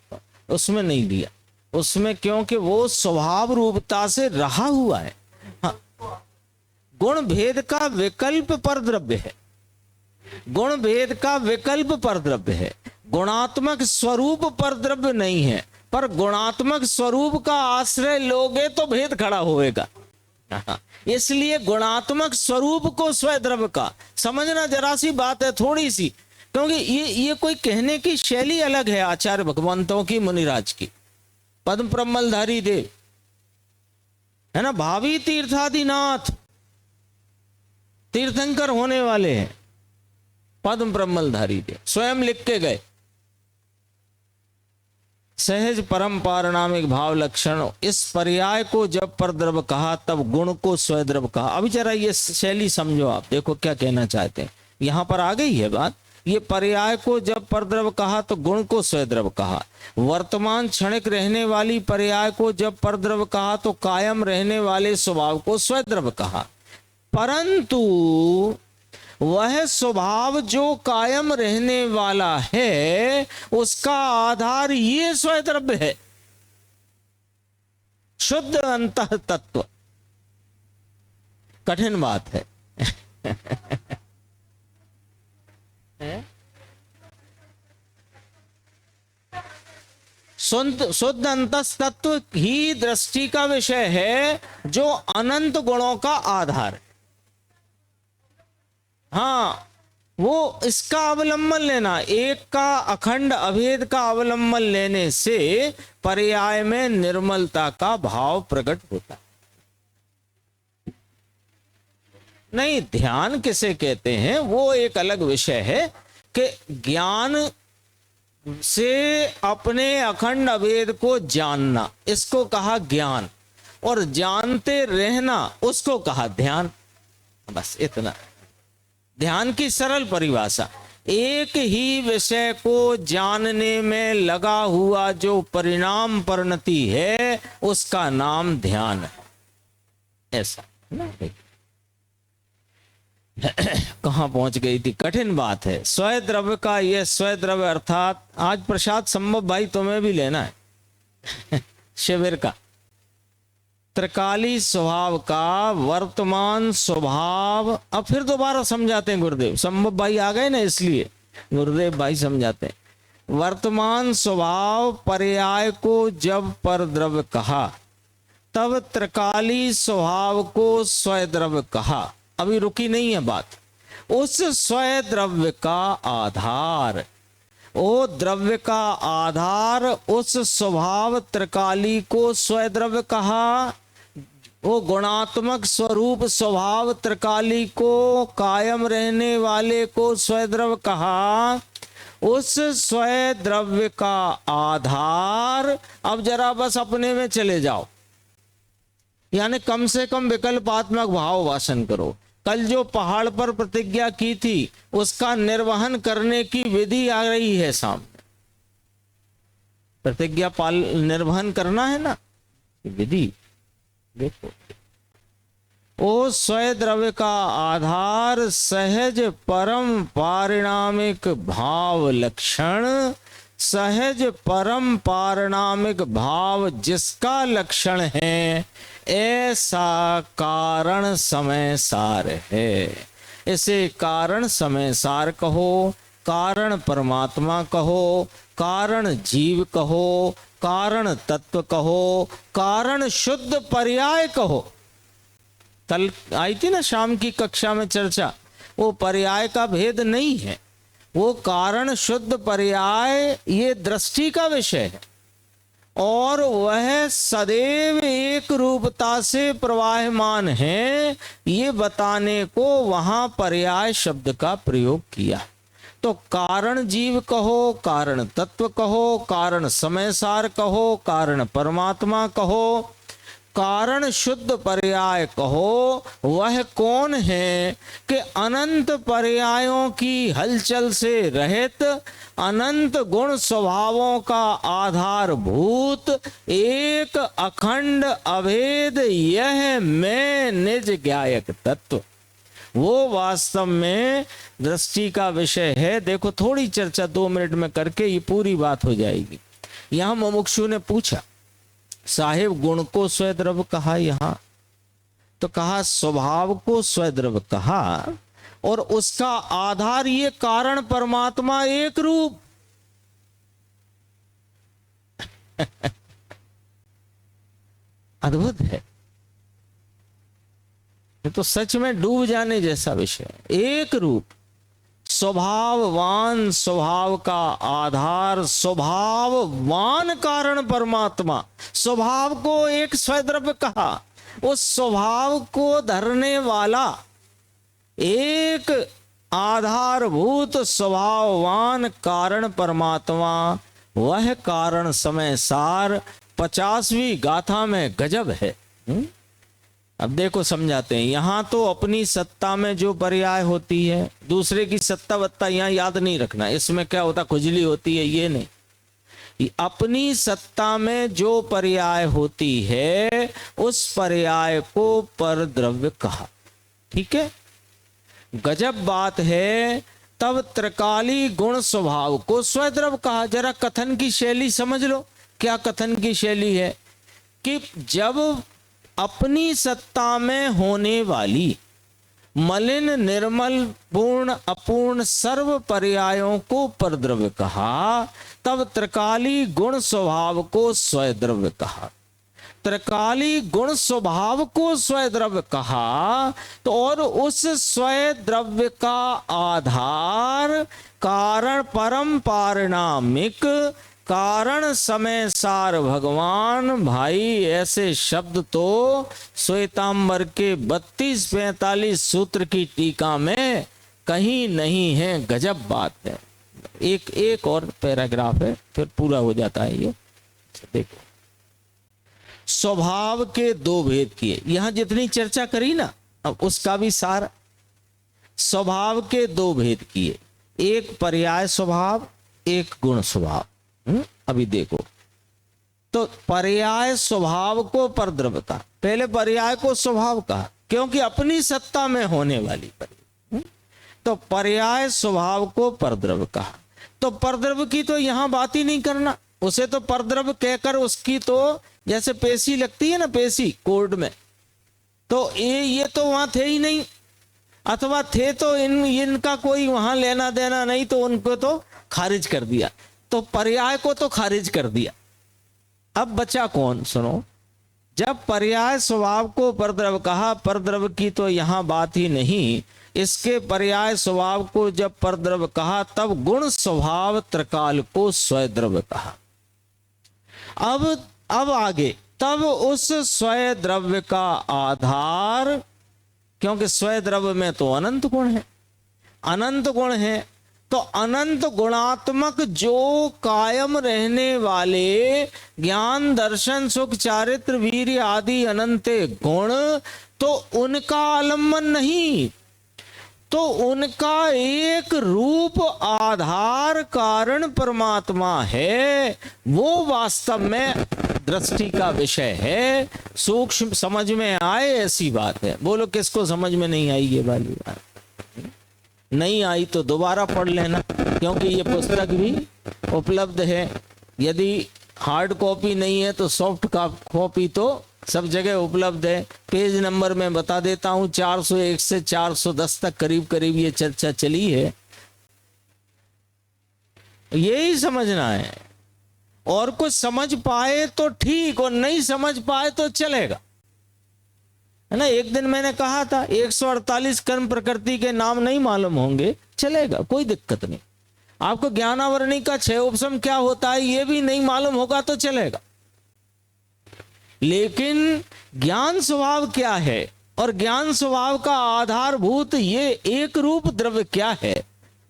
Speaker 1: उसमें नहीं दिया, उसमें क्योंकि वो स्वभाव रूपता से रहा हुआ है। हाँ, गुण भेद का विकल्प पर द्रव्य है, गुण भेद का विकल्प पर द्रव्य है, गुणात्मक स्वरूप पर द्रव्य नहीं है। पर गुणात्मक स्वरूप का आश्रय लोगे तो भेद खड़ा होएगा। इसलिए गुणात्मक स्वरूप को स्वय द्रव्य का समझना जरा सी बात है, थोड़ी सी, क्योंकि ये कोई कहने की शैली अलग है आचार्य भगवंतों की, मुनिराज की। पद्म प्रमलधारी देव है ना, भावी तीर्थादिनाथ, तीर्थंकर होने वाले हैं पद्म ब्रह्मलधारी देव, स्वयं लिख के गए, सहज परम पारणामिक भाव लक्षण। इस पर्याय को जब पर द्रव्य कहा तब गुण को स्वय द्रव्य कहा। अभी जरा ये शैली समझो आप, देखो क्या कहना चाहते हैं। यहां पर आ गई है बात, ये पर्याय को जब पर द्रव्य कहा तो गुण को स्वय द्रव्य कहा। वर्तमान क्षणिक रहने वाली पर्याय को जब पर द्रव्य कहा तो कायम रहने वाले स्वभाव को स्वय द्रव्य कहा। परंतु वह स्वभाव जो कायम रहने वाला है, उसका आधार ये स्वय द्रव्य है, शुद्ध अंतः तत्व। कठिन बात है। शुद्ध अंतः तत्व ही दृष्टि का विषय है, जो अनंत गुणों का आधार है। हाँ, वो इसका अवलंबन लेना, एक का अखंड अभेद का अवलंबन लेने से पर्याय में निर्मलता का भाव प्रकट होता। नहीं, ध्यान किसे कहते हैं वो एक अलग विषय है, कि ज्ञान से अपने अखंड अभेद को जानना, इसको कहा ज्ञान, और जानते रहना उसको कहा ध्यान। बस इतना, ध्यान की सरल परिभाषा। एक ही विषय को जानने में लगा हुआ जो परिणाम परिणति है, उसका नाम ध्यान है। ऐसा ना, कहां पहुंच गई थी, कठिन बात है। स्वय द्रव्य का यह स्वय द्रव्य अर्थात, आज प्रसाद संभव भाई तुम्हें भी लेना है शिविर का, त्रिकाली स्वभाव का वर्तमान स्वभाव। अब फिर दोबारा समझाते हैं गुरुदेव, संभव भाई आ गए ना इसलिए गुरुदेव भाई समझाते हैं। वर्तमान स्वभाव पर्याय को जब पर द्रव्य कहा तब त्रिकाली स्वभाव को स्वय द्रव्य कहा। अभी रुकी नहीं है बात। उस स्वय द्रव्य का आधार वो द्रव्य का आधार उस स्वभाव त्रिकाली को स्वद्रव्य कहा, वो गुणात्मक स्वरूप स्वभाव त्रिकाली को कायम रहने वाले को स्वद्रव्य कहा। उस स्वद्रव्य का आधार, अब जरा बस अपने में चले जाओ, यानी कम से कम विकल्पात्मक भाव वासन करो। कल जो पहाड़ पर प्रतिज्ञा की थी उसका निर्वहन करने की विधि आ रही है सामने। प्रतिज्ञा निर्वहन करना है ना, विधि देखो। ओ स्वद्रव्य का आधार सहज परम पारिणामिक भाव लक्षण, सहज परम पारिणामिक भाव जिसका लक्षण है, ऐसा कारण समय सार है। इसे कारण समय सार कहो, कारण परमात्मा कहो, कारण जीव कहो, कारण तत्व कहो, कारण शुद्ध पर्याय कहो। कल आई थी ना शाम की कक्षा में चर्चा, वो पर्याय का भेद नहीं है, वो कारण शुद्ध पर्याय ये दृष्टि का विषय है, और वह सदैव एक रूपता से प्रवाहमान है, ये बताने को वहां पर्याय शब्द का प्रयोग किया। तो कारण जीव कहो, कारण तत्व कहो, कारण समय सार कहो, कारण परमात्मा कहो, कारण शुद्ध पर्याय कहो, वह कौन है कि अनंत पर्यायों की हलचल से रहित, अनंत गुण स्वभावों का आधारभूत एक अखंड अभेद यह मैं निज ज्ञायक तत्व, वो वास्तव में दृष्टि का विषय है। देखो थोड़ी चर्चा 2 मिनट में करके ये पूरी बात हो जाएगी। यहां मुमुक्षु ने पूछा, साहिब गुण को स्वद्रव्य कहा यहां, तो कहा स्वभाव को स्वद्रव्य कहा, और उसका आधार ये कारण परमात्मा एक रूप। अद्भुत है, ये तो सच में डूब जाने जैसा विषय है। एक रूप, स्वभाववान, स्वभाव का आधार, स्वभाववान कारण परमात्मा। स्वभाव को एक स्वद्रव्य कहा, उस स्वभाव को धरने वाला एक आधारभूत स्वभाववान कारण परमात्मा, वह कारण समय सार 50वीं गाथा में गजब है। अब देखो समझाते हैं। यहां तो अपनी सत्ता में जो पर्याय होती है, दूसरे की सत्ता वत्ता यहां याद नहीं रखना, इसमें क्या होता खुजली होती है, ये नहीं। अपनी सत्ता में जो पर्याय होती है उस पर्याय को परद्रव्य कहा। ठीक है, गजब बात है। तब त्रिकाली गुण स्वभाव को स्वद्रव्य कहा। जरा कथन की शैली समझ लो, क्या कथन की शैली है कि जब अपनी सत्ता में होने वाली मलिन निर्मल पूर्ण अपूर्ण सर्व पर्यायों को परद्रव्य कहा, तब त्रिकाली गुण स्वभाव को स्वद्रव्य कहा। त्रिकाली गुण स्वभाव को स्वद्रव्य कहा तो और उस स्वद्रव्य का आधार कारण परम पारिणामिक कारण समय सार भगवान। भाई ऐसे शब्द तो श्वेतांबर के 32-45 सूत्र की टीका में कहीं नहीं है। गजब बात है। एक और पैराग्राफ है फिर पूरा हो जाता है ये। देखो, स्वभाव के 2 भेद किए। यहां जितनी चर्चा करी ना, अब उसका भी सार। स्वभाव के 2 भेद किए, एक पर्याय स्वभाव, एक गुण स्वभाव। अभी देखो, तो पर्याय स्वभाव को परद्रव्य कहा। पहले पर्याय को स्वभाव कहा क्योंकि अपनी सत्ता में होने वाली पर्याय। तो पर्याय स्वभाव को परद्रव्य कहा। तो परद्रव्य की तो यहां बात ही नहीं करना, उसे तो परद्रव्य कहकर उसकी तो जैसे पेशी लगती है ना, पेशी कोर्ट में, तो ये तो वहां थे ही नहीं, अथवा थे तो इनका कोई वहां लेना देना नहीं, तो उनको तो खारिज कर दिया। तो पर्याय को तो खारिज कर दिया। अब बचा कौन? सुनो, जब पर्याय स्वभाव को परद्रव्य कहा, परद्रव्य की तो यहां बात ही नहीं, इसके पर्याय स्वभाव को जब परद्रव्य कहा, तब गुण स्वभाव त्रिकाल को स्वयद्रव्य कहा। अब आगे, तब उस स्वय द्रव्य का आधार, क्योंकि स्वय द्रव्य में तो अनंत गुण है, अनंत गुण है, तो अनंत गुणात्मक जो कायम रहने वाले ज्ञान दर्शन सुख चारित्र वीर्य आदि अनंत गुण, तो उनका आलम्बन नहीं, तो उनका एक रूप आधार कारण परमात्मा है, वो वास्तव में दृष्टि का विषय है। सूक्ष्म समझ में आए ऐसी बात है। बोलो किसको समझ में नहीं आई ये वाली बात? नहीं आई तो दोबारा पढ़ लेना, क्योंकि ये पुस्तक भी उपलब्ध है। यदि हार्ड कॉपी नहीं है तो सॉफ्ट कॉपी तो सब जगह उपलब्ध है। पेज नंबर मैं बता देता हूं, 401 से 410 तक करीब करीब ये चर्चा चली है। यही समझना है, और कुछ समझ पाए तो ठीक, और नहीं समझ पाए तो चलेगा, है ना। एक दिन मैंने कहा था 148 कर्म प्रकृति के नाम नहीं मालूम होंगे, चलेगा, कोई दिक्कत नहीं। आपको ज्ञानावरणी का 6 उपसम क्या होता है ये भी नहीं मालूम होगा तो चलेगा, लेकिन ज्ञान स्वभाव क्या है और ज्ञान स्वभाव का आधारभूत ये एक रूप द्रव्य क्या है,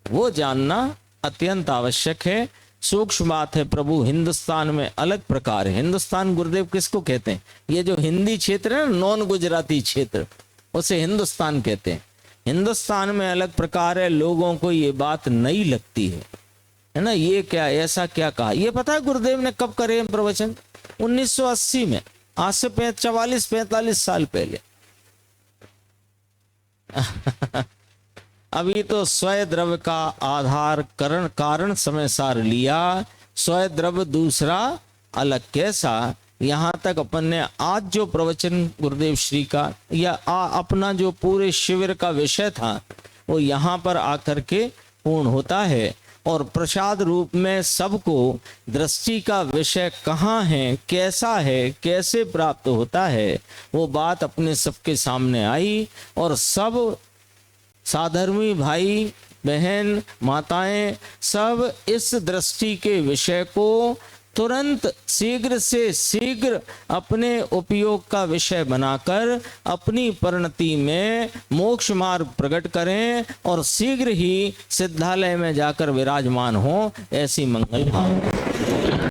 Speaker 1: वो जानना अत्यंत आवश्यक है। सूक्ष्म बात है। प्रभु हिंदुस्तान में अलग प्रकार है। हिंदुस्तान गुरुदेव किसको कहते हैं? ये जो हिंदी क्षेत्र है ना, नॉन गुजराती क्षेत्र, उसे हिंदुस्तान कहते हैं। हिंदुस्तान में अलग प्रकार है, लोगों को ये बात नहीं लगती है ना। ये क्या, ऐसा क्या कहा? ये पता है गुरुदेव ने कब करे प्रवचन? 1980 में, आज से 44-45 साल पहले। अभी तो स्वय द्रव्य का आधार कारण समय सार लिया, स्वय द्रव्य दूसरा अलग। कैसा? यहां तक अपन ने आज जो प्रवचन गुरुदेव श्री का या अपना जो पूरे शिविर का विषय था वो यहां पर आकर के पूर्ण होता है। और प्रसाद रूप में सबको दृष्टि का विषय कहाँ है, कैसा है, कैसे प्राप्त होता है, वो बात अपने सबके सामने आई। और सब साधर्मी भाई बहन माताएं सब इस दृष्टि के विषय को तुरंत शीघ्र से शीघ्र अपने उपयोग का विषय बनाकर अपनी परिणति में मोक्ष मार्ग प्रकट करें और शीघ्र ही सिद्धालय में जाकर विराजमान हो, ऐसी मंगल भावना।